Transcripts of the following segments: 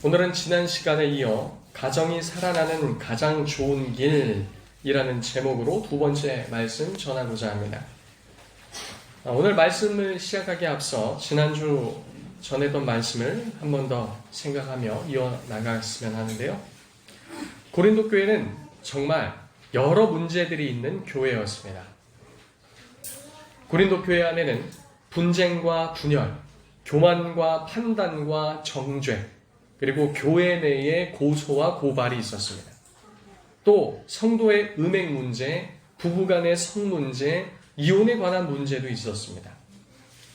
오늘은 지난 시간에 이어 가정이 살아나는 가장 좋은 길이라는 제목으로 두 번째 말씀 전하고자 합니다. 오늘 말씀을 시작하기에 앞서 지난주 전했던 말씀을 한 번 더 생각하며 이어나갔으면 하는데요. 고린도 교회는 정말 여러 문제들이 있는 교회였습니다. 고린도 교회 안에는 분쟁과 분열, 교만과 판단과 정죄, 그리고 교회 내에 고소와 고발이 있었습니다. 또 성도의 음행 문제, 부부간의 성 문제, 이혼에 관한 문제도 있었습니다.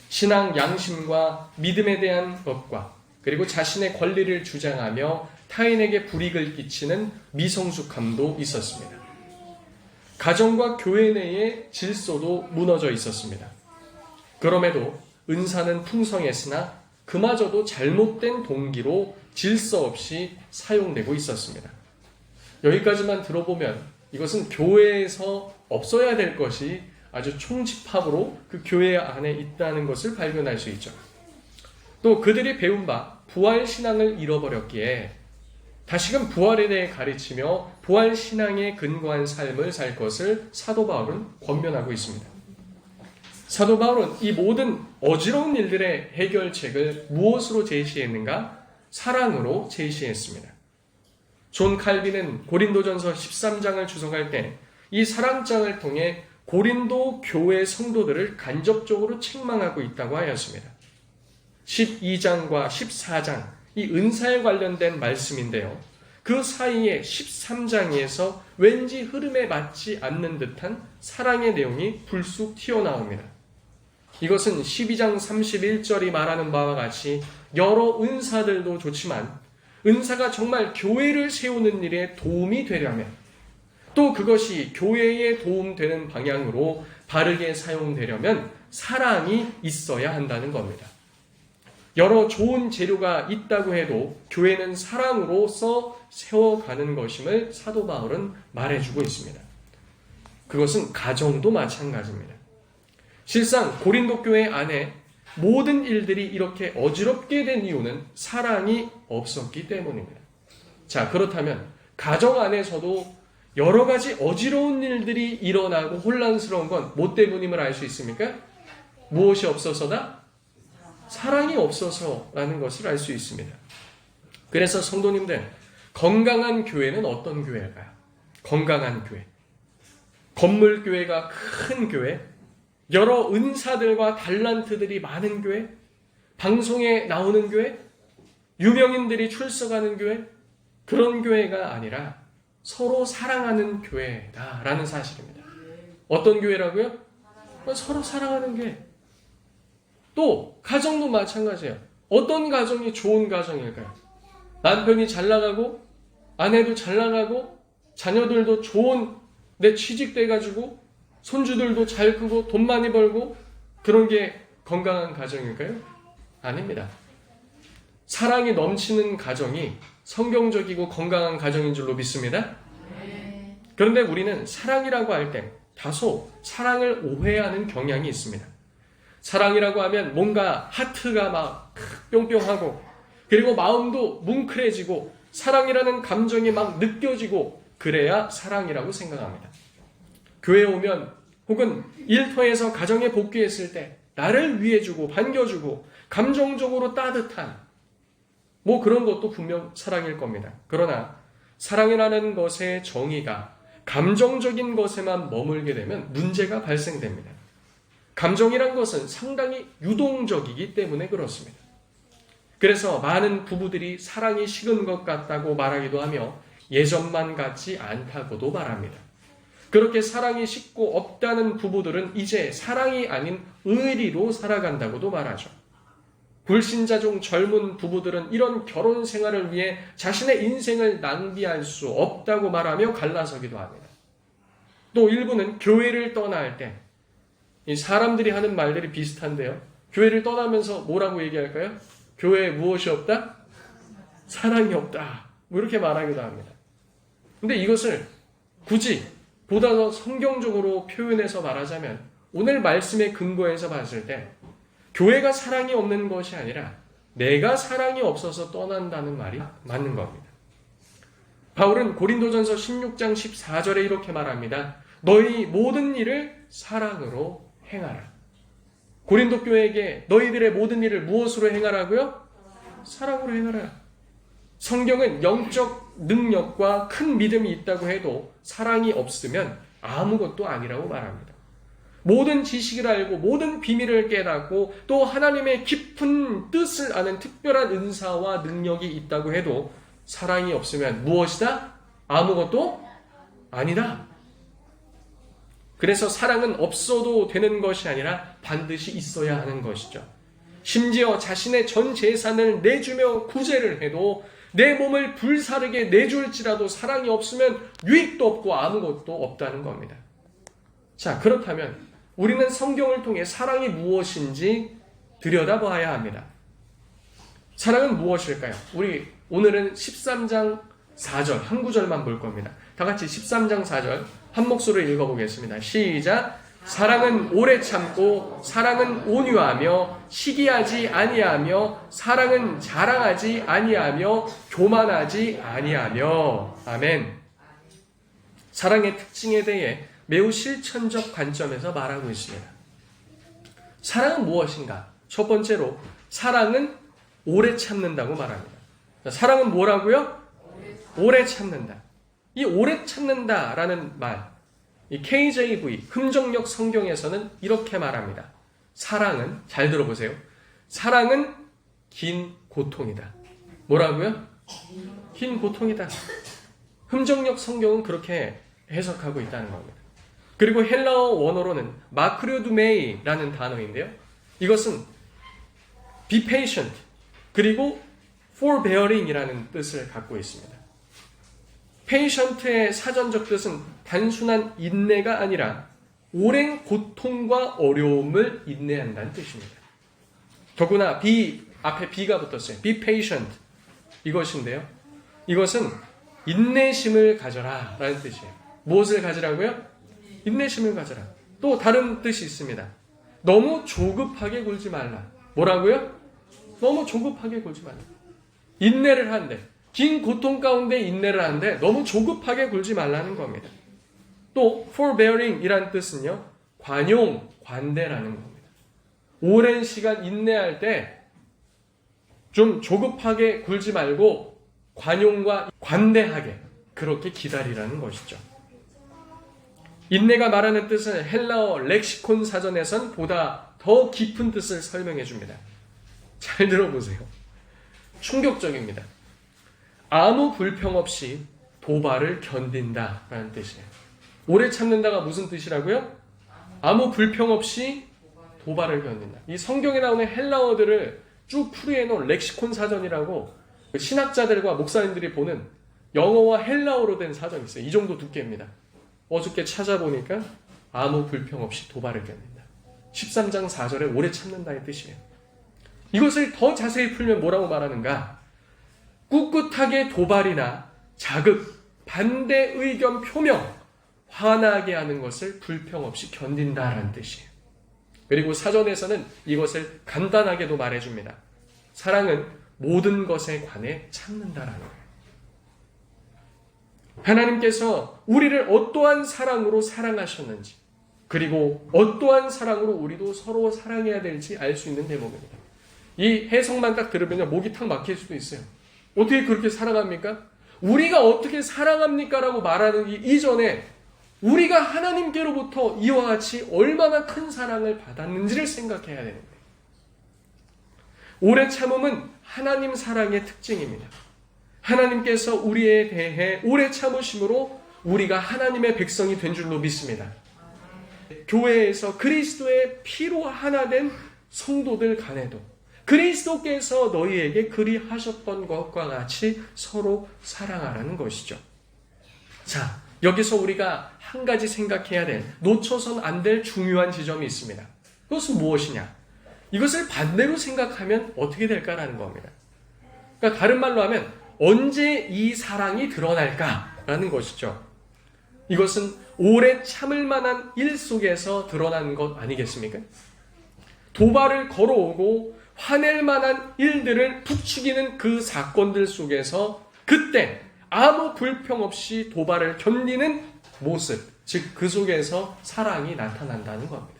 신앙 양심과 믿음에 대한 것과 그리고 자신의 권리를 주장하며 타인에게 불이익을 끼치는 미성숙함도 있었습니다. 가정과 교회 내의 질서도 무너져 있었습니다. 그럼에도 은사는 풍성했으나 그마저도 잘못된 동기로 질서 없이 사용되고 있었습니다. 여기까지만 들어보면 이것은 교회에서 없어야 될 것이 아주 총집합으로 그 교회 안에 있다는 것을 발견할 수 있죠. 또 그들이 배운 바 부활신앙을 잃어버렸기에 다시금 부활에 대해 가르치며 부활신앙에 근거한 삶을 살 것을 사도 바울은 권면하고 있습니다. 사도 바울은 이 모든 어지러운 일들의 해결책을 무엇으로 제시했는가? 사랑으로 제시했습니다. 존 칼빈은 고린도전서 13장을 주석할 때 이 사랑장을 통해 고린도 교회 성도들을 간접적으로 책망하고 있다고 하였습니다. 12장과 14장, 이 은사에 관련된 말씀인데요. 그 사이에 13장에서 왠지 흐름에 맞지 않는 듯한 사랑의 내용이 불쑥 튀어나옵니다. 이것은 12장 31절이 말하는 바와 같이 여러 은사들도 좋지만 은사가 정말 교회를 세우는 일에 도움이 되려면 또 그것이 교회에 도움되는 방향으로 바르게 사용되려면 사랑이 있어야 한다는 겁니다. 여러 좋은 재료가 있다고 해도 교회는 사랑으로서 세워가는 것임을 사도 바울은 말해주고 있습니다. 그것은 가정도 마찬가지입니다. 실상 고린도 교회 안에 모든 일들이 이렇게 어지럽게 된 이유는 사랑이 없었기 때문입니다. 자, 그렇다면 가정 안에서도 여러 가지 어지러운 일들이 일어나고 혼란스러운 건 뭐 때문임을 알 수 있습니까? 무엇이 없어서다? 사랑이 없어서라는 것을 알 수 있습니다. 그래서 성도님들, 건강한 교회는 어떤 교회일까요? 건강한 교회. 건물 교회가 큰 교회, 여러 은사들과 달란트들이 많은 교회, 방송에 나오는 교회, 유명인들이 출석하는 교회, 그런 교회가 아니라 서로 사랑하는 교회다라는 사실입니다. 어떤 교회라고요? 서로 사랑하는 교회. 또 가정도 마찬가지예요. 어떤 가정이 좋은 가정일까요? 남편이 잘 나가고 아내도 잘 나가고 자녀들도 좋은 데 취직돼가지고 손주들도 잘 크고 돈 많이 벌고 그런 게 건강한 가정일까요? 아닙니다. 사랑이 넘치는 가정이 성경적이고 건강한 가정인 줄로 믿습니다. 그런데 우리는 사랑이라고 할 때 다소 사랑을 오해하는 경향이 있습니다. 사랑이라고 하면 뭔가 하트가 막 뿅뿅하고 그리고 마음도 뭉클해지고 사랑이라는 감정이 막 느껴지고 그래야 사랑이라고 생각합니다. 교회에 오면 혹은 일터에서 가정에 복귀했을 때 나를 위해주고 반겨주고 감정적으로 따뜻한 뭐 그런 것도 분명 사랑일 겁니다. 그러나 사랑이라는 것의 정의가 감정적인 것에만 머물게 되면 문제가 발생됩니다. 감정이란 것은 상당히 유동적이기 때문에 그렇습니다. 그래서 많은 부부들이 사랑이 식은 것 같다고 말하기도 하며 예전만 같지 않다고도 말합니다. 그렇게 사랑이 식고 없다는 부부들은 이제 사랑이 아닌 의리로 살아간다고도 말하죠. 불신자 중 젊은 부부들은 이런 결혼 생활을 위해 자신의 인생을 낭비할 수 없다고 말하며 갈라서기도 합니다. 또 일부는 교회를 떠날 때 이 사람들이 하는 말들이 비슷한데요. 교회를 떠나면서 뭐라고 얘기할까요? 교회에 무엇이 없다? 사랑이 없다. 뭐 이렇게 말하기도 합니다. 근데 이것을 굳이 보다 더 성경적으로 표현해서 말하자면 오늘 말씀의 근거에서 봤을 때 교회가 사랑이 없는 것이 아니라 내가 사랑이 없어서 떠난다는 말이 맞는 겁니다. 바울은 고린도전서 16장 14절에 이렇게 말합니다. 너희 모든 일을 사랑으로 행하라. 고린도 교회에게 너희들의 모든 일을 무엇으로 행하라고요? 사랑으로 행하라. 성경은 영적 능력과 큰 믿음이 있다고 해도 사랑이 없으면 아무것도 아니라고 말합니다. 모든 지식을 알고 모든 비밀을 깨닫고 또 하나님의 깊은 뜻을 아는 특별한 은사와 능력이 있다고 해도 사랑이 없으면 무엇이다? 아무것도 아니다. 그래서 사랑은 없어도 되는 것이 아니라 반드시 있어야 하는 것이죠. 심지어 자신의 전 재산을 내주며 구제를 해도 내 몸을 불사르게 내줄지라도 사랑이 없으면 유익도 없고 아무것도 없다는 겁니다. 자, 그렇다면 우리는 성경을 통해 사랑이 무엇인지 들여다봐야 합니다. 사랑은 무엇일까요? 우리 오늘은 13장 4절 한 구절만 볼 겁니다. 다 같이 13장 4절 한 목소리로 읽어보겠습니다. 시작! 사랑은 오래 참고 사랑은 온유하며 시기하지 아니하며 사랑은 자랑하지 아니하며 교만하지 아니하며. 아멘. 사랑의 특징에 대해 매우 실천적 관점에서 말하고 있습니다. 사랑은 무엇인가? 첫 번째로 사랑은 오래 참는다고 말합니다. 사랑은 뭐라고요? 오래 참는다. 이 오래 참는다라는 말, 이 KJV 흠정역 성경에서는 이렇게 말합니다. 사랑은, 잘 들어보세요. 사랑은 긴 고통이다. 뭐라고요? 긴 고통이다. 흠정역 성경은 그렇게 해석하고 있다는 겁니다. 그리고 헬라어 원어로는 마크료두메이라는 단어인데요. 이것은 be patient 그리고 forbearing이라는 뜻을 갖고 있습니다. patient의 사전적 뜻은 단순한 인내가 아니라 오랜 고통과 어려움을 인내한다는 뜻입니다. 더구나 be 앞에 be가 붙었어요. be patient 이것인데요. 이것은 인내심을 가져라 라는 뜻이에요. 무엇을 가지라고요? 인내심을 가져라. 또 다른 뜻이 있습니다. 너무 조급하게 굴지 말라. 뭐라고요? 너무 조급하게 굴지 말라. 인내를 한대. 긴 고통 가운데 인내를 하는데 너무 조급하게 굴지 말라는 겁니다. 또 forbearing이라는 뜻은요. 관용, 관대라는 겁니다. 오랜 시간 인내할 때 좀 조급하게 굴지 말고 관용과 관대하게 그렇게 기다리라는 것이죠. 인내가 말하는 뜻은 헬라어 렉시콘 사전에선 보다 더 깊은 뜻을 설명해 줍니다. 잘 들어보세요. 충격적입니다. 아무 불평 없이 도발을 견딘다 라는 뜻이에요. 오래 참는다가 무슨 뜻이라고요? 아무 불평 없이 도발을 견딘다. 이 성경에 나오는 헬라어들을 쭉 풀이해 놓은 렉시콘 사전이라고 신학자들과 목사님들이 보는 영어와 헬라어로 된 사전이 있어요. 이 정도 두께입니다. 어저께 찾아보니까 아무 불평 없이 도발을 견딘다. 13장 4절에 오래 참는다의 뜻이에요. 이것을 더 자세히 풀면 뭐라고 말하는가? 꿋꿋하게 도발이나 자극, 반대 의견 표명, 화나게 하는 것을 불평 없이 견딘다라는 뜻이에요. 그리고 사전에서는 이것을 간단하게도 말해줍니다. 사랑은 모든 것에 관해 참는다라는 거예요. 하나님께서 우리를 어떠한 사랑으로 사랑하셨는지 그리고 어떠한 사랑으로 우리도 서로 사랑해야 될지 알 수 있는 대목입니다. 이 해석만 딱 들으면 목이 탁 막힐 수도 있어요. 어떻게 그렇게 사랑합니까? 우리가 어떻게 사랑합니까? 라고 말하는 이전에 우리가 하나님께로부터 이와 같이 얼마나 큰 사랑을 받았는지를 생각해야 되는 거예요. 오래 참음은 하나님 사랑의 특징입니다. 하나님께서 우리에 대해 오래 참으심으로 우리가 하나님의 백성이 된 줄로 믿습니다. 교회에서 그리스도의 피로 하나 된 성도들 간에도 그리스도께서 너희에게 그리하셨던 것과 같이 서로 사랑하라는 것이죠. 자, 여기서 우리가 한 가지 생각해야 될, 놓쳐선 안 될 중요한 지점이 있습니다. 그것은 무엇이냐? 이것을 반대로 생각하면 어떻게 될까라는 겁니다. 그러니까 다른 말로 하면 언제 이 사랑이 드러날까라는 것이죠. 이것은 오래 참을 만한 일 속에서 드러난 것 아니겠습니까? 도발을 걸어오고 화낼 만한 일들을 부추기는 그 사건들 속에서 그때 아무 불평 없이 도발을 견디는 모습, 즉 그 속에서 사랑이 나타난다는 겁니다.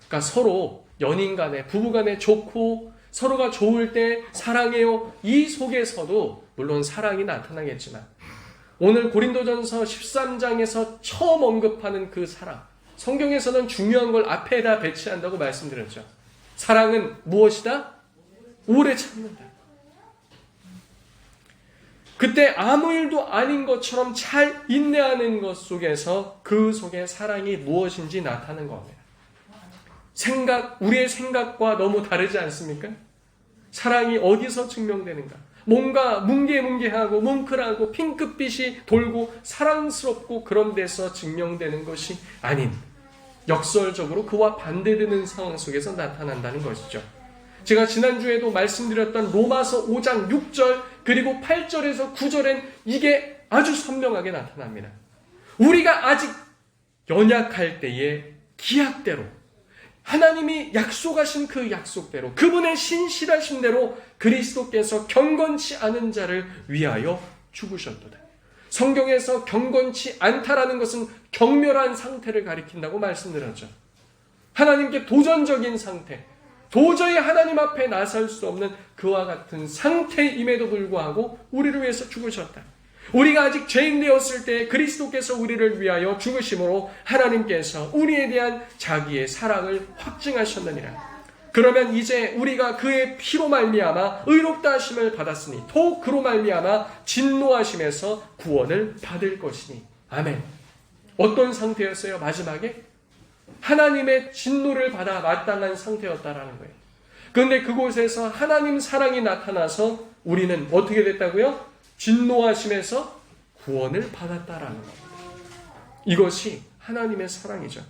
그러니까 서로 연인 간에, 부부 간에 좋고 서로가 좋을 때 사랑해요. 이 속에서도 물론 사랑이 나타나겠지만 오늘 고린도전서 13장에서 처음 언급하는 그 사랑, 성경에서는 중요한 걸 앞에다 배치한다고 말씀드렸죠. 사랑은 무엇이다? 오래 참는다. 그때 아무 일도 아닌 것처럼 잘 인내하는 것 속에서 그 속에 사랑이 무엇인지 나타나는 겁니다. 우리의 생각과 너무 다르지 않습니까? 사랑이 어디서 증명되는가? 뭔가 뭉게뭉게하고 뭉클하고 핑크빛이 돌고 사랑스럽고 그런 데서 증명되는 것이 아닌 역설적으로 그와 반대되는 상황 속에서 나타난다는 것이죠. 제가 지난주에도 말씀드렸던 로마서 5장 6절 그리고 8절에서 9절엔 이게 아주 선명하게 나타납니다. 우리가 아직 연약할 때의 기약대로 하나님이 약속하신 그 약속대로 그분의 신실하신 대로 그리스도께서 경건치 않은 자를 위하여 죽으셨도다. 성경에서 경건치 않다라는 것은 경멸한 상태를 가리킨다고 말씀드렸죠. 하나님께 도전적인 상태, 도저히 하나님 앞에 나설 수 없는 그와 같은 상태임에도 불구하고 우리를 위해서 죽으셨다. 우리가 아직 죄인 되었을 때 그리스도께서 우리를 위하여 죽으심으로 하나님께서 우리에 대한 자기의 사랑을 확증하셨느니라. 그러면 이제 우리가 그의 피로 말미암아 의롭다 하심을 받았으니 또 그로 말미암아 진노하심에서 구원을 받을 것이니. 아멘. 어떤 상태였어요? 마지막에? 하나님의 진노를 받아 마땅한 상태였다라는 거예요. 그런데 그곳에서 하나님 사랑이 나타나서 우리는 어떻게 됐다고요? 진노하심에서 구원을 받았다라는 겁니다. 이것이 하나님의 사랑이죠.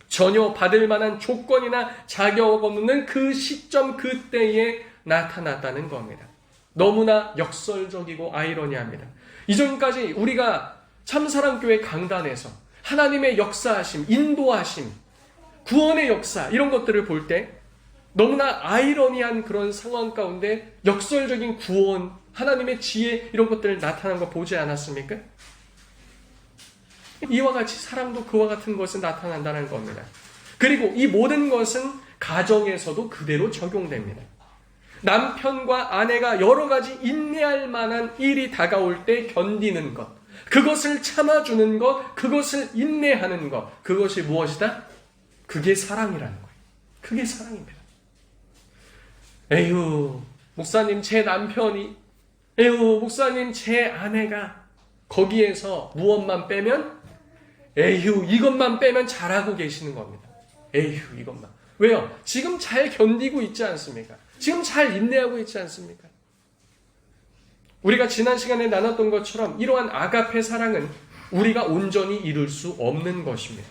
전혀 받을 만한 조건이나 자격 없는 그 시점 그때에 나타났다는 겁니다. 너무나 역설적이고 아이러니합니다. 이전까지 우리가 참사랑교회 강단에서 하나님의 역사하심, 인도하심, 구원의 역사 이런 것들을 볼 때 너무나 아이러니한 그런 상황 가운데 역설적인 구원, 하나님의 지혜 이런 것들을 나타난 거 보지 않았습니까? 이와 같이 사랑도 그와 같은 것은 나타난다는 겁니다. 그리고 이 모든 것은 가정에서도 그대로 적용됩니다. 남편과 아내가 여러 가지 인내할 만한 일이 다가올 때 견디는 것, 그것을 참아주는 것, 그것을 인내하는 것, 그것이 무엇이다? 그게 사랑이라는 거예요. 그게 사랑입니다. 에휴, 목사님 제 남편이, 에휴, 목사님 제 아내가 거기에서 무엇만 빼면, 에휴, 이것만 빼면 잘하고 계시는 겁니다. 에휴, 이것만. 왜요? 지금 잘 견디고 있지 않습니까? 지금 잘 인내하고 있지 않습니까? 우리가 지난 시간에 나눴던 것처럼 이러한 아가페 사랑은 우리가 온전히 이룰 수 없는 것입니다.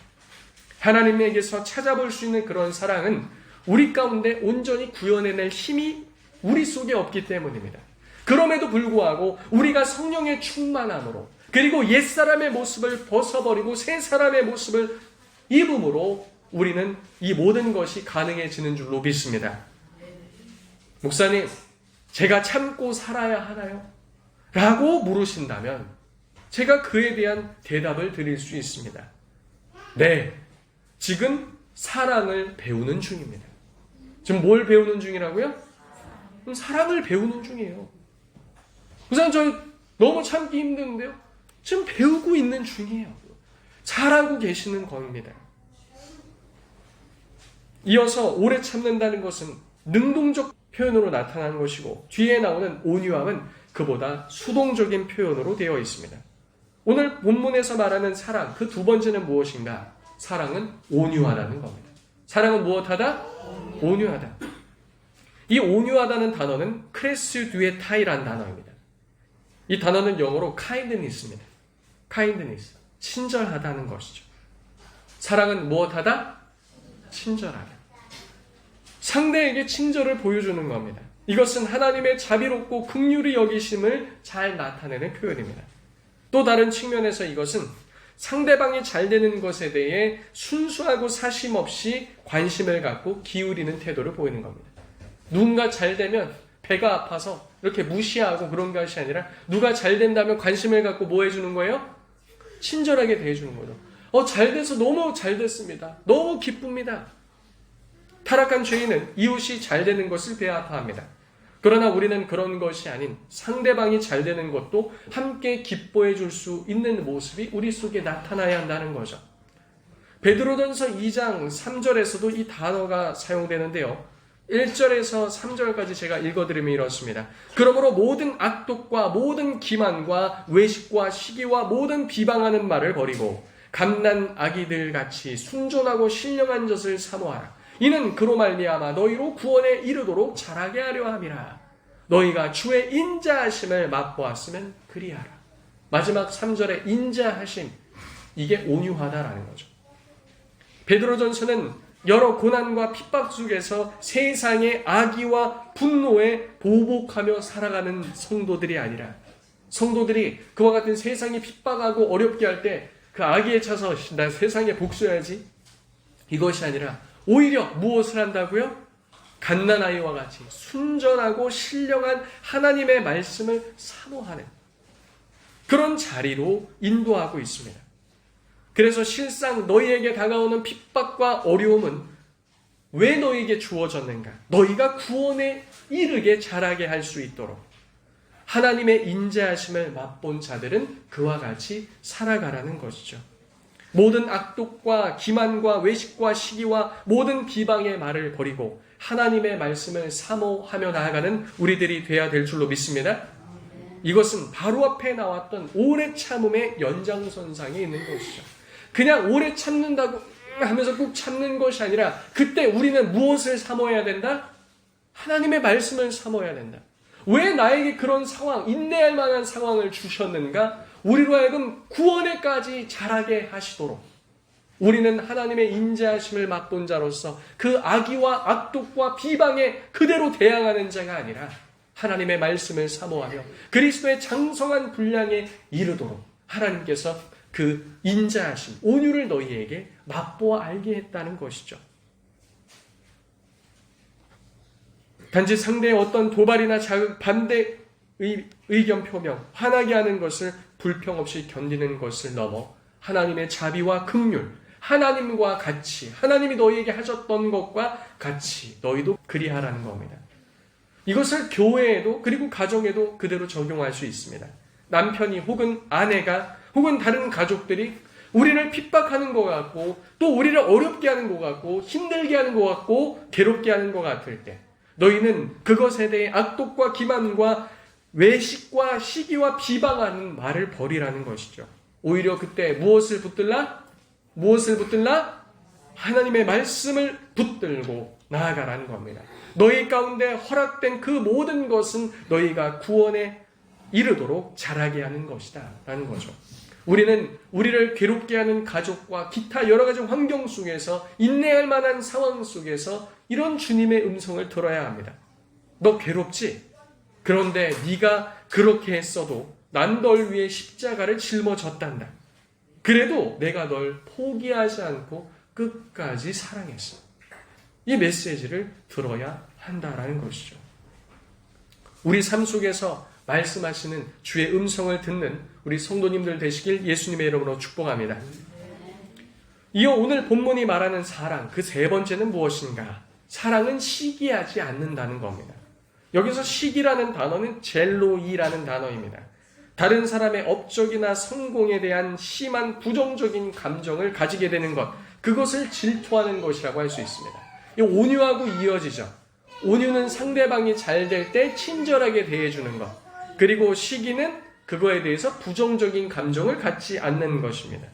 하나님에게서 찾아볼 수 있는 그런 사랑은 우리 가운데 온전히 구현해낼 힘이 우리 속에 없기 때문입니다. 그럼에도 불구하고 우리가 성령의 충만함으로 그리고 옛사람의 모습을 벗어버리고 새 사람의 모습을 입음으로 우리는 이 모든 것이 가능해지는 줄로 믿습니다. 목사님, 제가 참고 살아야 하나요? 라고 물으신다면 제가 그에 대한 대답을 드릴 수 있습니다. 네, 지금 사랑을 배우는 중입니다. 지금 뭘 배우는 중이라고요? 사랑을 배우는 중이에요. 목사님, 저 너무 참기 힘든데요? 지금 배우고 있는 중이에요. 잘하고 계시는 겁니다. 이어서 오래 참는다는 것은 능동적 표현으로 나타나는 것이고 뒤에 나오는 온유함은 그보다 수동적인 표현으로 되어 있습니다. 오늘 본문에서 말하는 사랑, 그 두 번째는 무엇인가? 사랑은 온유하다는 겁니다. 사랑은 무엇하다? 온유하다. 이 온유하다는 단어는 크레스듀에타이라는 단어입니다. 이 단어는 영어로 kindness입니다. kindness, 친절하다는 것이죠. 사랑은 무엇하다? 친절하다. 상대에게 친절을 보여주는 겁니다. 이것은 하나님의 자비롭고 긍휼히 여기심을 잘 나타내는 표현입니다. 또 다른 측면에서 이것은 상대방이 잘 되는 것에 대해 순수하고 사심 없이 관심을 갖고 기울이는 태도를 보이는 겁니다. 누군가 잘 되면 배가 아파서 이렇게 무시하고 그런 것이 아니라 누가 잘 된다면 관심을 갖고 뭐 해주는 거예요? 친절하게 대해주는 거죠. 잘 돼서 너무 잘 됐습니다. 너무 기쁩니다. 타락한 죄인은 이웃이 잘 되는 것을 배아파합니다. 그러나 우리는 그런 것이 아닌 상대방이 잘 되는 것도 함께 기뻐해 줄 수 있는 모습이 우리 속에 나타나야 한다는 거죠. 베드로전서 2장 3절에서도 이 단어가 사용되는데요. 1절에서 3절까지 제가 읽어드리면 이렇습니다. 그러므로 모든 악독과 모든 기만과 외식과 시기와 모든 비방하는 말을 버리고 갓난 아기들 같이 순전하고 신령한 젖을 사모하라. 이는 그로 말미암아 너희로 구원에 이르도록 자라게 하려 함이라. 너희가 주의 인자하심을 맛보았으면 그리하라. 마지막 3절의 인자하심, 이게 온유하다라는 거죠. 베드로전서는 여러 고난과 핍박 속에서 세상의 악의와 분노에 보복하며 살아가는 성도들이 아니라, 성도들이 그와 같은 세상이 핍박하고 어렵게 할 때 그 악의에 차서 나 세상에 복수해야지, 이것이 아니라 오히려 무엇을 한다고요? 갓난아이와 같이 순전하고 신령한 하나님의 말씀을 사모하는 그런 자리로 인도하고 있습니다. 그래서 실상 너희에게 다가오는 핍박과 어려움은 왜 너희에게 주어졌는가? 너희가 구원에 이르게 자라게 할 수 있도록 하나님의 인자하심을 맛본 자들은 그와 같이 살아가라는 것이죠. 모든 악독과 기만과 외식과 시기와 모든 비방의 말을 버리고 하나님의 말씀을 사모하며 나아가는 우리들이 돼야 될 줄로 믿습니다. 이것은 바로 앞에 나왔던 오래 참음의 연장선상에 있는 것이죠. 그냥 오래 참는다고 하면서 꼭 참는 것이 아니라 그때 우리는 무엇을 사모해야 된다? 하나님의 말씀을 사모해야 된다. 왜 나에게 그런 상황, 인내할 만한 상황을 주셨는가? 우리로 하여금 구원에까지 자라게 하시도록 우리는 하나님의 인자하심을 맛본 자로서 그 악의와 악독과 비방에 그대로 대항하는 자가 아니라 하나님의 말씀을 사모하며 그리스도의 장성한 분량에 이르도록 하나님께서 그 인자하심, 온유를 너희에게 맛보아 알게 했다는 것이죠. 단지 상대의 어떤 도발이나 자극, 반대 의견 표명, 화나게 하는 것을 불평 없이 견디는 것을 넘어 하나님의 자비와 긍휼, 하나님과 같이, 하나님이 너희에게 하셨던 것과 같이 너희도 그리하라는 겁니다. 이것을 교회에도 그리고 가정에도 그대로 적용할 수 있습니다. 남편이 혹은 아내가 혹은 다른 가족들이 우리를 핍박하는 것 같고 또 우리를 어렵게 하는 것 같고 힘들게 하는 것 같고 괴롭게 하는 것 같을 때 너희는 그것에 대해 악독과 기만과 외식과 시기와 비방하는 말을 버리라는 것이죠. 오히려 그때 무엇을 붙들라? 무엇을 붙들라? 하나님의 말씀을 붙들고 나아가라는 겁니다. 너희 가운데 허락된 그 모든 것은 너희가 구원에 이르도록 자라게 하는 것이다 라는 거죠. 우리는 우리를 괴롭게 하는 가족과 기타 여러 가지 환경 속에서 인내할 만한 상황 속에서 이런 주님의 음성을 들어야 합니다. 너 괴롭지? 그런데 네가 그렇게 했어도 난 널 위해 십자가를 짊어졌단다. 그래도 내가 널 포기하지 않고 끝까지 사랑했어. 이 메시지를 들어야 한다라는 것이죠. 우리 삶 속에서 말씀하시는 주의 음성을 듣는 우리 성도님들 되시길 예수님의 이름으로 축복합니다. 이어 오늘 본문이 말하는 사랑, 그 세 번째는 무엇인가? 사랑은 시기하지 않는다는 겁니다. 여기서 시기라는 단어는 젤로이라는 단어입니다. 다른 사람의 업적이나 성공에 대한 심한 부정적인 감정을 가지게 되는 것, 그것을 질투하는 것이라고 할 수 있습니다. 이 온유하고 이어지죠. 온유는 상대방이 잘 될 때 친절하게 대해주는 것, 그리고 시기는 그거에 대해서 부정적인 감정을 갖지 않는 것입니다.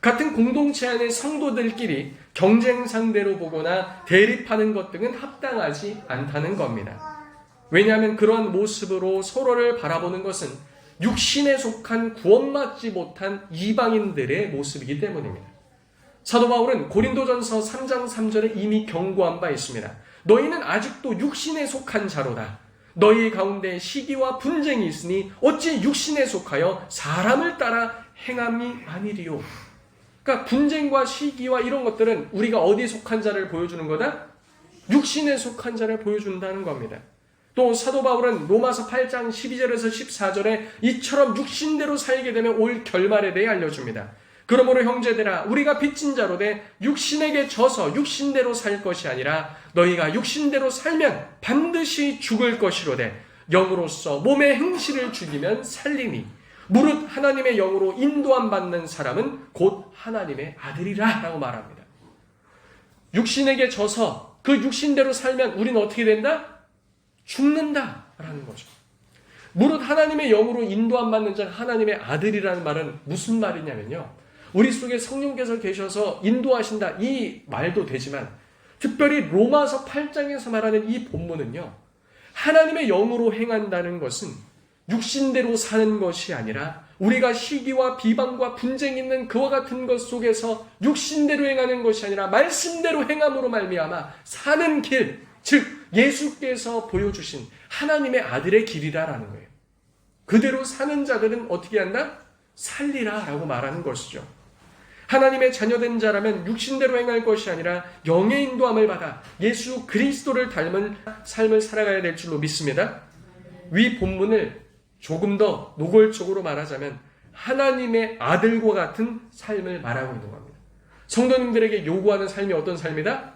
같은 공동체 안의 성도들끼리 경쟁 상대로 보거나 대립하는 것 등은 합당하지 않다는 겁니다. 왜냐하면 그런 모습으로 서로를 바라보는 것은 육신에 속한 구원받지 못한 이방인들의 모습이기 때문입니다. 사도 바울은 고린도전서 3장 3절에 이미 경고한 바 있습니다. 너희는 아직도 육신에 속한 자로다. 너희 가운데 시기와 분쟁이 있으니 어찌 육신에 속하여 사람을 따라 행함이 아니리요. 그러니까 분쟁과 시기와 이런 것들은 우리가 어디에 속한 자를 보여주는 거다? 육신에 속한 자를 보여준다는 겁니다. 또 사도 바울은 로마서 8장 12절에서 14절에 이처럼 육신대로 살게 되면 올 결말에 대해 알려줍니다. 그러므로 형제들아 우리가 빚진 자로 돼 육신에게 져서 육신대로 살 것이 아니라 너희가 육신대로 살면 반드시 죽을 것이로되 영으로서 몸의 행실을 죽이면 살리니 무릇 하나님의 영으로 인도함 받는 사람은 곧 하나님의 아들이라 라고 말합니다. 육신에게 져서 그 육신대로 살면 우리는 어떻게 된다? 죽는다 라는 거죠. 무릇 하나님의 영으로 인도함 받는 자는 하나님의 아들이라는 말은 무슨 말이냐면요, 우리 속에 성령께서 계셔서 인도하신다 이 말도 되지만 특별히 로마서 8장에서 말하는 이 본문은요, 하나님의 영으로 행한다는 것은 육신대로 사는 것이 아니라 우리가 시기와 비방과 분쟁이 있는 그와 같은 것 속에서 육신대로 행하는 것이 아니라 말씀대로 행함으로 말미암아 사는 길, 즉 예수께서 보여주신 하나님의 아들의 길이라라는 거예요. 그대로 사는 자들은 어떻게 한다? 살리라 라고 말하는 것이죠. 하나님의 자녀된 자라면 육신대로 행할 것이 아니라 영의 인도함을 받아 예수 그리스도를 닮은 삶을 살아가야 될 줄로 믿습니다. 위 본문을 조금 더 노골적으로 말하자면 하나님의 아들과 같은 삶을 말하고 있는 겁니다. 성도님들에게 요구하는 삶이 어떤 삶이다?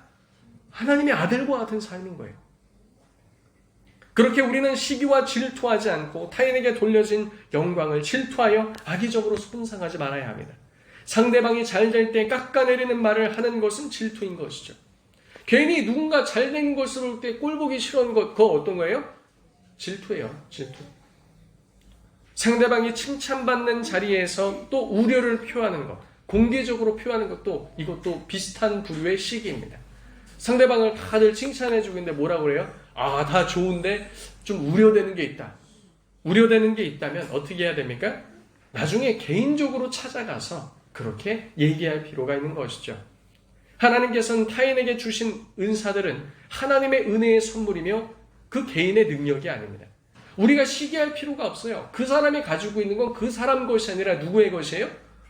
하나님의 아들과 같은 삶인 거예요. 그렇게 우리는 시기와 질투하지 않고 타인에게 돌려진 영광을 질투하여 악의적으로 손상하지 말아야 합니다. 상대방이 잘 될 때 깎아내리는 말을 하는 것은 질투인 것이죠. 괜히 누군가 잘 된 것을 볼 때 꼴보기 싫은 것, 그거 어떤 거예요? 질투예요. 질투. 상대방이 칭찬받는 자리에서 또 우려를 표하는 것, 공개적으로 표하는 것도 이것도 비슷한 부류의 시기입니다. 상대방을 다들 칭찬해주고 있는데 뭐라고 그래요? 아, 다 좋은데 좀 우려되는 게 있다. 우려되는 게 있다면 어떻게 해야 됩니까? 나중에 개인적으로 찾아가서 그렇게 얘기할 필요가 있는 것이죠. 하나님께서는 타인에게 주신 은사들은 하나님의 은혜의 선물이며 그 개인의 능력이 아닙니다. 우리가 시기할 필요가 없어요. 그 사람이 가지고 있는 건 그 사람 것이 아니라 누구의 것이에요?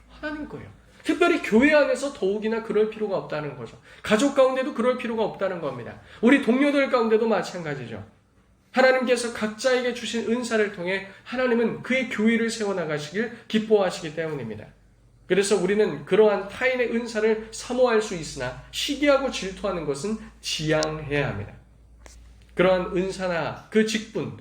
하나님 거예요. 특별히 교회 안에서 더욱이나 그럴 필요가 없다는 거죠. 가족 가운데도 그럴 필요가 없다는 겁니다. 우리 동료들 가운데도 마찬가지죠. 하나님께서 각자에게 주신 은사를 통해 하나님은 그의 교회를 세워나가시길 기뻐하시기 때문입니다. 그래서 우리는 그러한 타인의 은사를 사모할 수 있으나 시기하고 질투하는 것은 지양해야 합니다. 그러한 은사나 그 직분,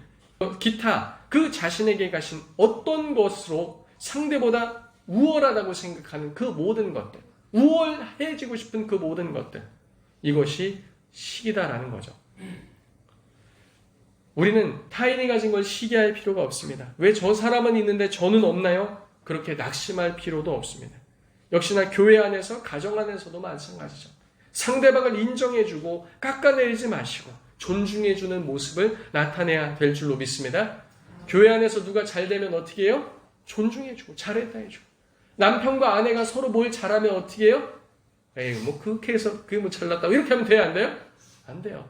기타 그 자신에게 가신 어떤 것으로 상대보다 우월하다고 생각하는 그 모든 것들, 우월해지고 싶은 그 모든 것들, 이것이 시기다라는 거죠. 우리는 타인이 가진 걸 시기할 필요가 없습니다. 왜 저 사람은 있는데 저는 없나요? 그렇게 낙심할 필요도 없습니다. 역시나 교회 안에서, 가정 안에서도 마찬가지죠. 상대방을 인정해주고 깎아내리지 마시고 존중해주는 모습을 나타내야 될 줄로 믿습니다. 교회 안에서 누가 잘 되면 어떻게 해요? 존중해주고 잘했다 해주고. 남편과 아내가 서로 뭘 잘하면 어떻게 해요? 에이, 뭐 그렇게 해서 그게 뭐 잘났다고 이렇게 하면 돼요? 안 돼요? 안 돼요.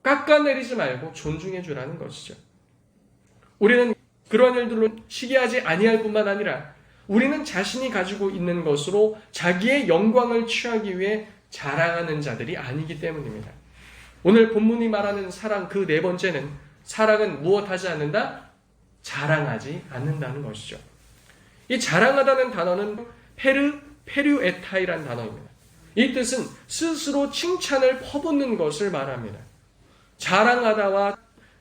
깎아내리지 말고 존중해주라는 것이죠. 우리는 그러한 일들로 시기하지 아니할 뿐만 아니라 우리는 자신이 가지고 있는 것으로 자기의 영광을 취하기 위해 자랑하는 자들이 아니기 때문입니다. 오늘 본문이 말하는 사랑 그 네 번째는 사랑은 무엇하지 않는다? 자랑하지 않는다는 것이죠. 이 자랑하다는 단어는 페류에타이라는 단어입니다. 이 뜻은 스스로 칭찬을 퍼붓는 것을 말합니다. 자랑하다와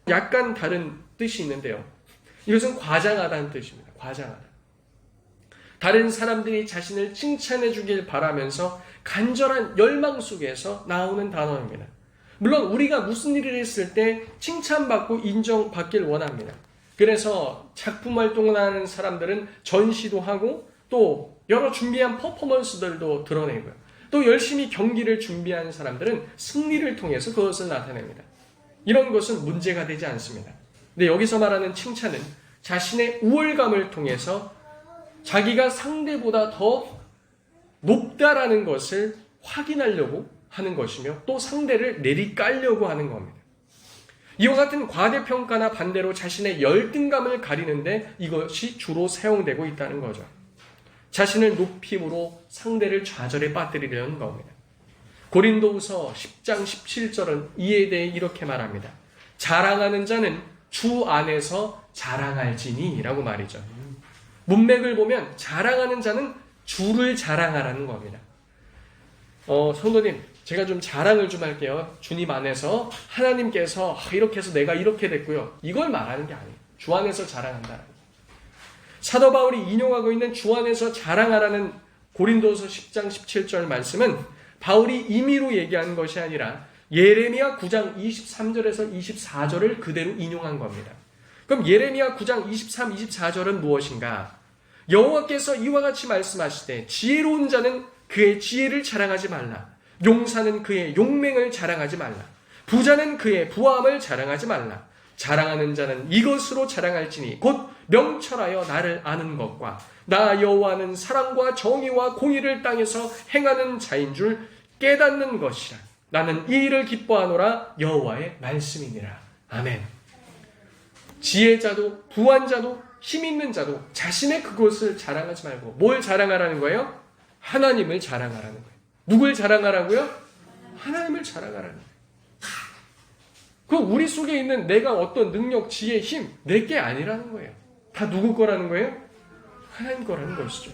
약간 다른 뜻이 있는데요. 이것은 과장하다는 뜻입니다. 과장하다. 다른 사람들이 자신을 칭찬해 주길 바라면서 간절한 열망 속에서 나오는 단어입니다. 물론 우리가 무슨 일을 했을 때 칭찬받고 인정받길 원합니다. 그래서 작품 활동을 하는 사람들은 전시도 하고 또 여러 준비한 퍼포먼스들도 드러내고요. 또 열심히 경기를 준비하는 사람들은 승리를 통해서 그것을 나타냅니다. 이런 것은 문제가 되지 않습니다. 근데 여기서 말하는 칭찬은 자신의 우월감을 통해서 자기가 상대보다 더 높다라는 것을 확인하려고 하는 것이며 또 상대를 내리깔려고 하는 겁니다. 이와 같은 과대평가나 반대로 자신의 열등감을 가리는데 이것이 주로 사용되고 있다는 거죠. 자신을 높임으로 상대를 좌절에 빠뜨리려는 겁니다. 고린도후서 10장 17절은 이에 대해 이렇게 말합니다. 자랑하는 자는 주 안에서 자랑할지니 라고 말이죠. 문맥을 보면 자랑하는 자는 주를 자랑하라는 겁니다. 성도님, 제가 좀 자랑을 좀 할게요. 주님 안에서 하나님께서 이렇게 해서 내가 이렇게 됐고요. 이걸 말하는 게 아니에요. 주 안에서 자랑한다는 거예요. 사도 바울이 인용하고 있는 주 안에서 자랑하라는 고린도서 10장 17절 말씀은 바울이 임의로 얘기하는 것이 아니라 예레미야 9장 23절에서 24절을 그대로 인용한 겁니다. 그럼 예레미야 9장 23, 24절은 무엇인가? 여호와께서 이와 같이 말씀하시되 지혜로운 자는 그의 지혜를 자랑하지 말라. 용사는 그의 용맹을 자랑하지 말라. 부자는 그의 부함을 자랑하지 말라. 자랑하는 자는 이것으로 자랑할지니 곧 명철하여 나를 아는 것과 나 여호와는 사랑과 정의와 공의를 땅에서 행하는 자인 줄 깨닫는 것이라. 나는 이 일을 기뻐하노라. 여호와의 말씀이니라. 아멘. 지혜자도 부한 자도 힘 있는 자도 자신의 그것을 자랑하지 말고 뭘 자랑하라는 거예요? 하나님을 자랑하라는 거예요. 누굴 자랑하라고요? 하나님을 자랑하라는 거예요. 그 우리 속에 있는 내가 어떤 능력, 지혜, 힘, 내게 아니라는 거예요. 다 누구 거라는 거예요? 하나님 거라는 것이죠.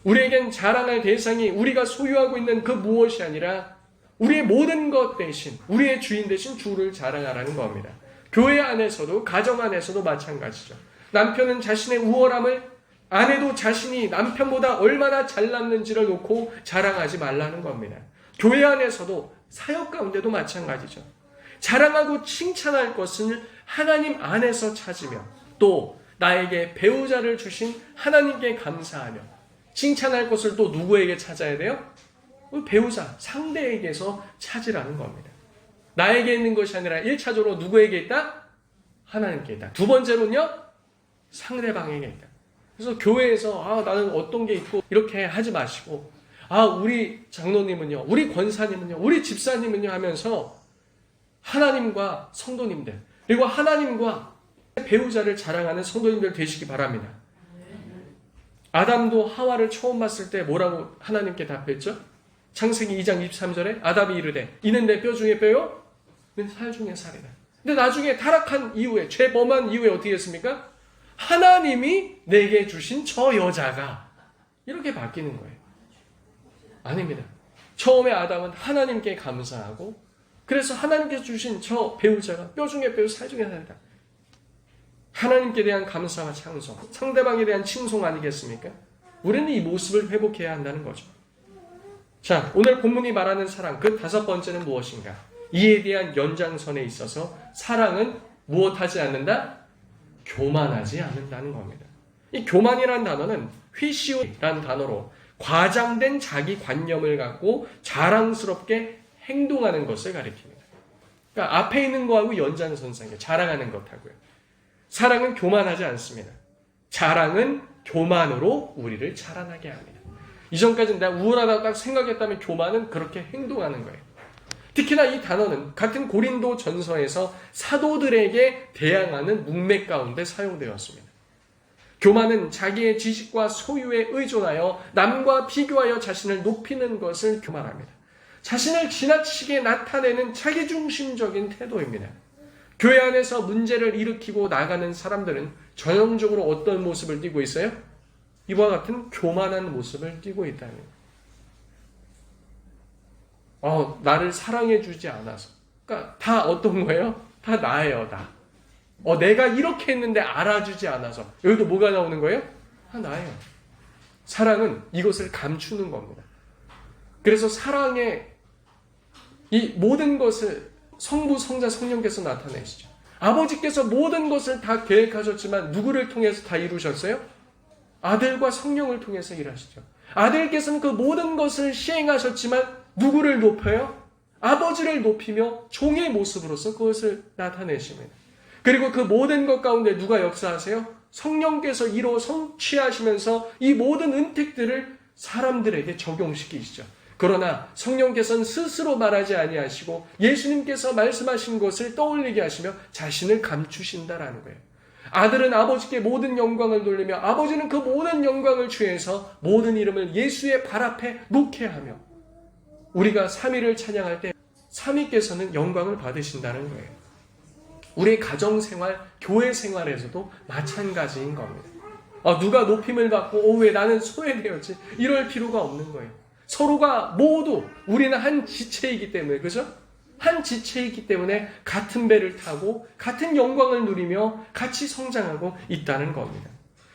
우리에겐 자랑할 대상이 우리가 소유하고 있는 그 무엇이 아니라 우리의 모든 것 대신, 우리의 주인 대신 주를 자랑하라는 겁니다. 교회 안에서도, 가정 안에서도 마찬가지죠. 남편은 자신의 우월함을, 아내도 자신이 남편보다 얼마나 잘났는지를 놓고 자랑하지 말라는 겁니다. 교회 안에서도, 사역 가운데도 마찬가지죠. 자랑하고 칭찬할 것을 하나님 안에서 찾으며 또 나에게 배우자를 주신 하나님께 감사하며 칭찬할 것을 또 누구에게 찾아야 돼요? 배우자, 상대에게서 찾으라는 겁니다. 나에게 있는 것이 아니라 1차적으로 누구에게 있다? 하나님께 있다. 두 번째로는요, 상대방에게 있다. 그래서 교회에서 나는 어떤 게 있고 이렇게 하지 마시고 우리 장로님은요, 우리 권사님은요, 우리 집사님은요 하면서 하나님과 성도님들 그리고 하나님과 배우자를 자랑하는 성도님들 되시기 바랍니다. 아담도 하와를 처음 봤을 때 뭐라고 하나님께 답했죠? 창세기 2장 23절에 아담이 이르되 이는 내 뼈 중에 뼈요? 살 중에 살이다. 근데 나중에 타락한 이후에 죄범한 이후에 어떻게 했습니까? 하나님이 내게 주신 저 여자가 이렇게 바뀌는 거예요. 아닙니다. 처음에 아담은 하나님께 감사하고 그래서 하나님께 주신 저 배우자가 뼈 중에 뼈요 살 중에 살이다. 하나님께 대한 감사와 찬송, 상대방에 대한 칭송 아니겠습니까? 우리는 이 모습을 회복해야 한다는 거죠. 자, 오늘 본문이 말하는 사랑, 그 다섯 번째는 무엇인가? 이에 대한 연장선에 있어서 사랑은 무엇하지 않는다? 교만하지 않는다는 겁니다. 이 교만이라는 단어는 휘시우라는 단어로 과장된 자기 관념을 갖고 자랑스럽게 행동하는 것을 가리킵니다. 그러니까 앞에 있는 거하고 연장선상에 자랑하는 것하고요. 사랑은 교만하지 않습니다. 자랑은 교만으로 우리를 자라나게 합니다. 이전까지는 내가 우월하다고 딱 생각했다면 교만은 그렇게 행동하는 거예요. 특히나 이 단어는 같은 고린도 전서에서 사도들에게 대항하는 문맥 가운데 사용되었습니다. 교만은 자기의 지식과 소유에 의존하여 남과 비교하여 자신을 높이는 것을 교만합니다. 자신을 지나치게 나타내는 자기중심적인 태도입니다. 교회 안에서 문제를 일으키고 나가는 사람들은 전형적으로 어떤 모습을 띠고 있어요? 이와 같은 교만한 모습을 띠고 있다는 거예요. 나를 사랑해주지 않아서. 그러니까 다 어떤 거예요? 다 나예요, 나. 내가 이렇게 했는데 알아주지 않아서. 여기도 뭐가 나오는 거예요? 다 나예요. 사랑은 이것을 감추는 겁니다. 그래서 사랑의 이 모든 것을 성부, 성자, 성령께서 나타내시죠. 아버지께서 모든 것을 다 계획하셨지만 누구를 통해서 다 이루셨어요? 아들과 성령을 통해서 일하시죠. 아들께서는 그 모든 것을 시행하셨지만 누구를 높여요? 아버지를 높이며 종의 모습으로서 그것을 나타내십니다. 그리고 그 모든 것 가운데 누가 역사하세요? 성령께서 이루어 성취하시면서 이 모든 은택들을 사람들에게 적용시키시죠. 그러나 성령께서는 스스로 말하지 아니하시고 예수님께서 말씀하신 것을 떠올리게 하시며 자신을 감추신다라는 거예요. 아들은 아버지께 모든 영광을 돌리며 아버지는 그 모든 영광을 취해서 모든 이름을 예수의 발 앞에 놓게 하며 우리가 삼위를 찬양할 때 삼위께서는 영광을 받으신다는 거예요. 우리의 가정생활, 교회생활에서도 마찬가지인 겁니다. 누가 높임을 받고 왜 나는 소외되었지? 이럴 필요가 없는 거예요. 서로가 모두 우리는 한 지체이기 때문에, 그죠? 한 지체이기 때문에 같은 배를 타고 같은 영광을 누리며 같이 성장하고 있다는 겁니다.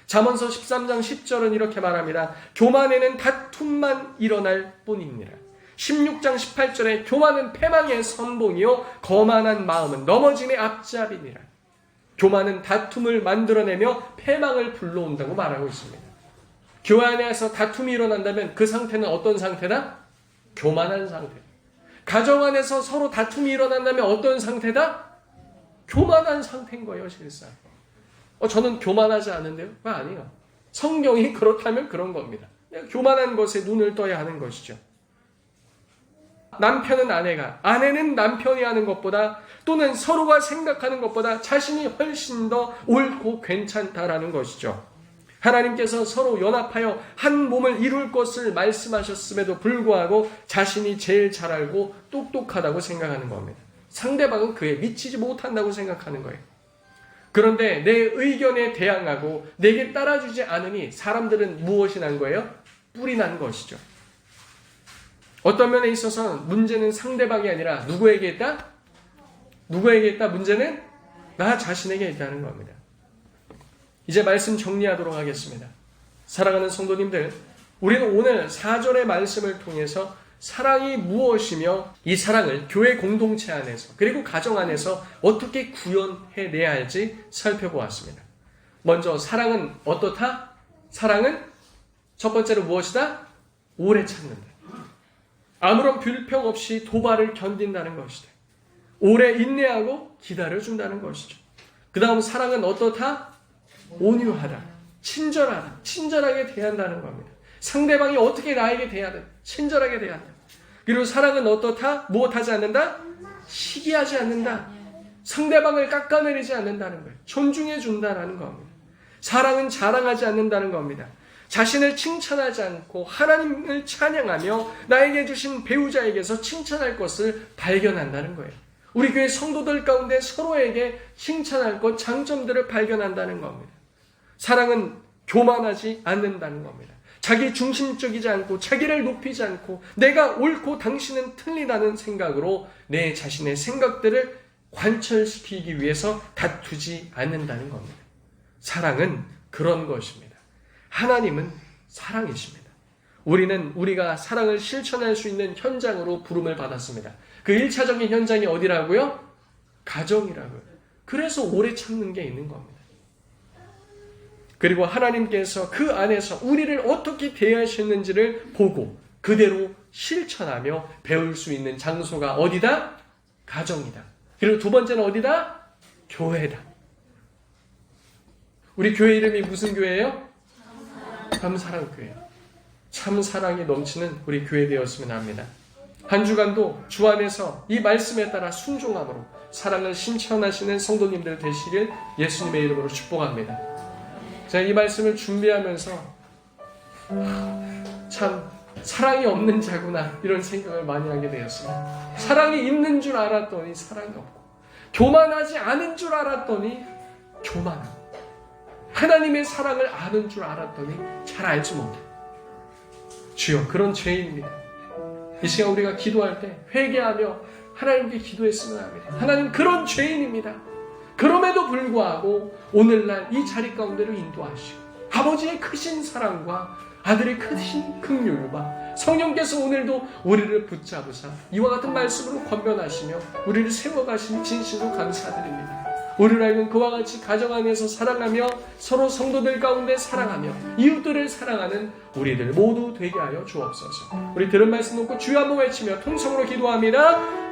잠언서 13장 10절은 이렇게 말합니다. 교만에는 다툼만 일어날 뿐이니라. 16장 18절에 교만은 패망의 선봉이요 거만한 마음은 넘어짐의 앞잡이니라. 교만은 다툼을 만들어내며 패망을 불러온다고 말하고 있습니다. 교회 안에서 다툼이 일어난다면 그 상태는 어떤 상태다? 교만한 상태. 가정 안에서 서로 다툼이 일어난다면 어떤 상태다? 교만한 상태인 거예요, 실상. 저는 교만하지 않은데요? 아니에요. 성경이 그렇다면 그런 겁니다. 교만한 것에 눈을 떠야 하는 것이죠. 남편은 아내가, 아내는 남편이 하는 것보다 또는 서로가 생각하는 것보다 자신이 훨씬 더 옳고 괜찮다라는 것이죠. 하나님께서 서로 연합하여 한 몸을 이룰 것을 말씀하셨음에도 불구하고 자신이 제일 잘 알고 똑똑하다고 생각하는 겁니다. 상대방은 그에 미치지 못한다고 생각하는 거예요. 그런데 내 의견에 대항하고 내게 따라주지 않으니 사람들은 무엇이 난 거예요? 뿔이 난 것이죠. 어떤 면에 있어서는 문제는 상대방이 아니라 누구에게 있다? 누구에게 있다? 문제는 나 자신에게 있다는 겁니다. 이제 말씀 정리하도록 하겠습니다. 사랑하는 성도님들, 우리는 오늘 4절의 말씀을 통해서 사랑이 무엇이며 이 사랑을 교회 공동체 안에서 그리고 가정 안에서 어떻게 구현해내야 할지 살펴보았습니다. 먼저 사랑은 어떻다? 사랑은 첫 번째로 무엇이다? 오래 참는다. 아무런 불평 없이 도발을 견딘다는 것이다. 오래 인내하고 기다려준다는 것이죠. 그 다음 사랑은 어떻다? 온유하다. 친절하다. 친절하게 대한다는 겁니다. 상대방이 어떻게 나에게 대하든 친절하게 대한다. 그리고 사랑은 어떻다? 무엇하지 않는다? 시기하지 않는다. 상대방을 깎아내리지 않는다는 거예요. 존중해 준다는 겁니다. 사랑은 자랑하지 않는다는 겁니다. 자신을 칭찬하지 않고 하나님을 찬양하며 나에게 주신 배우자에게서 칭찬할 것을 발견한다는 거예요. 우리 교회 성도들 가운데 서로에게 칭찬할 것, 장점들을 발견한다는 겁니다. 사랑은 교만하지 않는다는 겁니다. 자기 중심적이지 않고 자기를 높이지 않고 내가 옳고 당신은 틀리다는 생각으로 내 자신의 생각들을 관철시키기 위해서 다투지 않는다는 겁니다. 사랑은 그런 것입니다. 하나님은 사랑이십니다. 우리는 우리가 사랑을 실천할 수 있는 현장으로 부름을 받았습니다. 그 1차적인 현장이 어디라고요? 가정이라고요. 그래서 오래 참는 게 있는 겁니다. 그리고 하나님께서 그 안에서 우리를 어떻게 대하셨는지를 보고 그대로 실천하며 배울 수 있는 장소가 어디다? 가정이다. 그리고 두 번째는 어디다? 교회다. 우리 교회 이름이 무슨 교회예요? 참사랑교회요. 참사랑이 넘치는 우리 교회 되었으면 합니다. 한 주간도 주 안에서 이 말씀에 따라 순종함으로 사랑을 실천하시는 성도님들 되시길 예수님의 이름으로 축복합니다. 제가 이 말씀을 준비하면서 참 사랑이 없는 자구나 이런 생각을 많이 하게 되었습니다. 사랑이 있는 줄 알았더니 사랑이 없고 교만하지 않은 줄 알았더니 교만하고 하나님의 사랑을 아는 줄 알았더니 잘 알지 못해. 주여, 그런 죄인입니다. 이 시간 우리가 기도할 때 회개하며 하나님께 기도했으면 합니다. 하나님, 그런 죄인입니다. 그럼에도 불구하고 오늘날 이 자리 가운데로 인도하시고 아버지의 크신 사랑과 아들의 크신 긍휼과 성령께서 오늘도 우리를 붙잡으사 이와 같은 말씀으로 권면하시며 우리를 세워가시니 진심으로 감사드립니다. 우리를 알고 그와 같이 가정 안에서 사랑하며 서로 성도들 가운데 사랑하며 이웃들을 사랑하는 우리들 모두 되게 하여 주옵소서. 우리 들은 말씀 놓고 주여 한번 외치며 통성으로 기도합니다.